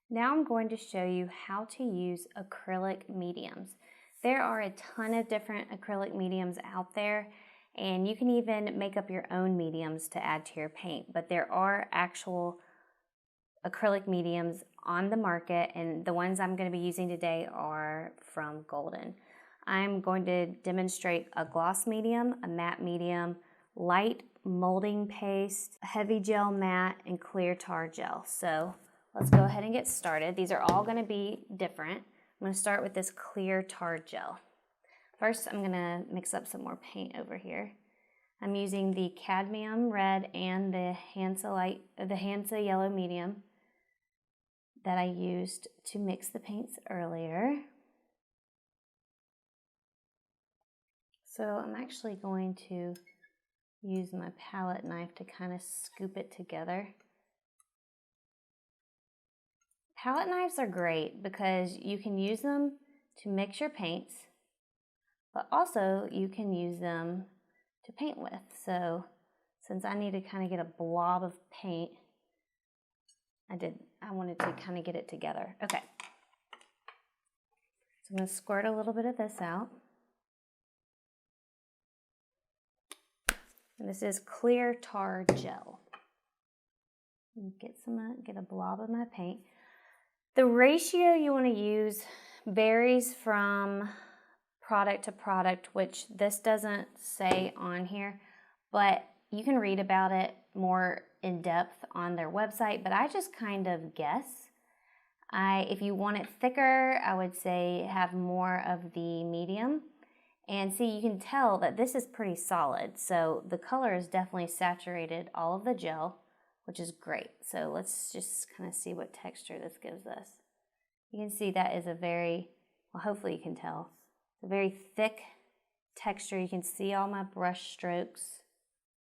Now I'm going to show you how to use acrylic mediums. There are a ton of different acrylic mediums out there, and you can even make up your own mediums to add to your paint, but there are actual acrylic mediums on the market, and the ones I'm going to be using today are from Golden. I'm going to demonstrate a gloss medium, a matte medium, light molding paste, heavy gel matte, and clear tar gel. So let's go ahead and get started. These are all going to be different. I'm going to start with this clear tar gel. First, I'm going to mix up some more paint over here. I'm using the cadmium red and the Hansa yellow medium that I used to mix the paints earlier. So I'm actually going to use my palette knife to kind of scoop it together. Palette knives are great because you can use them to mix your paints, but also you can use them to paint with. So since I need to kind of get a blob of paint, I wanted to kind of get it together. Okay. So I'm going to squirt a little bit of this out. And this is clear tar gel. Get a blob of my paint. The ratio you want to use varies from product to product, which this doesn't say on here, but you can read about it more in depth on their website, but I just kind of guess. If you want it thicker, I would say have more of the medium. And see, you can tell that this is pretty solid, so the color is definitely saturated all of the gel, which is great. So let's just kind of see what texture this gives us. You can see that is a very, well, hopefully you can tell, it's a very thick texture. You can see all my brush strokes,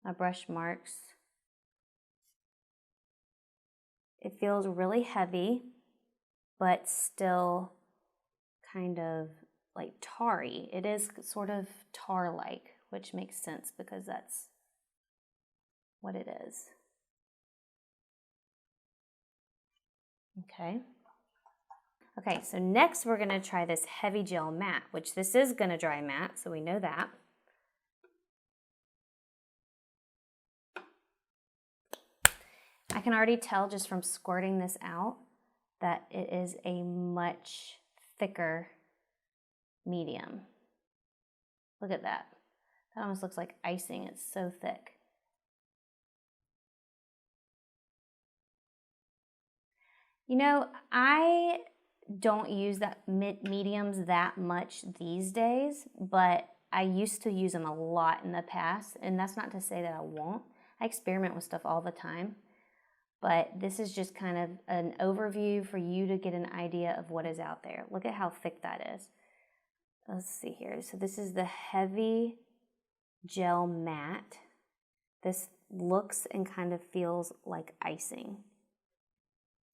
my brush marks. It feels really heavy, but still kind of like tarry. It is sort of tar-like, which makes sense because that's what it is. Okay. Okay, so next we're going to try this heavy gel matte, which this is going to dry matte, so we know that. I can already tell just from squirting this out that it is a much thicker medium. Look at that. That almost looks like icing. It's so thick. You know, I don't use that mediums that much these days, but I used to use them a lot in the past, and that's not to say that I won't. I experiment with stuff all the time, but this is just kind of an overview for you to get an idea of what is out there. Look at how thick that is. Let's see here. So this is the heavy gel matte. This looks and kind of feels like icing.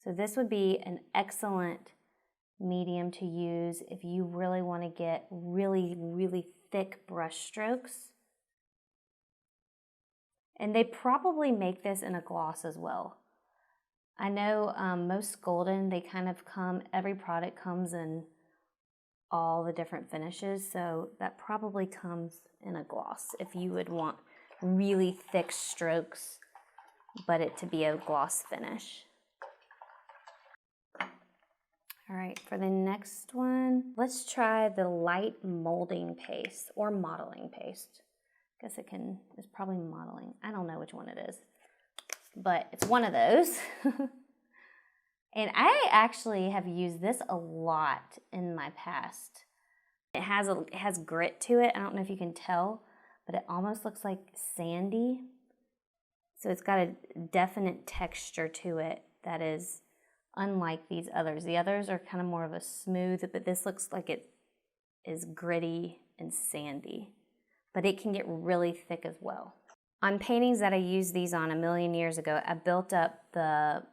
So this would be an excellent medium to use if you really want to get really, really thick brush strokes. And they probably make this in a gloss as well. I know most Golden, they kind of every product comes in all the different finishes, so that probably comes in a gloss if you would want really thick strokes, but it to be a gloss finish. All right, for the next one, let's try the light molding paste or modeling paste. I guess it's probably modeling. I don't know which one it is, but it's one of those. And I actually have used this a lot in my past. It has grit to it. I don't know if you can tell, but it almost looks like sandy. So it's got a definite texture to it that is unlike these others. The others are kind of more of a smooth, but this looks like it is gritty and sandy. But it can get really thick as well. On paintings that I used these on a million years ago, I built up the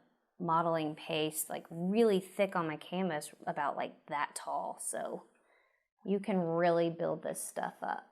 modeling paste like really thick on my canvas, about like that tall. So you can really build this stuff up.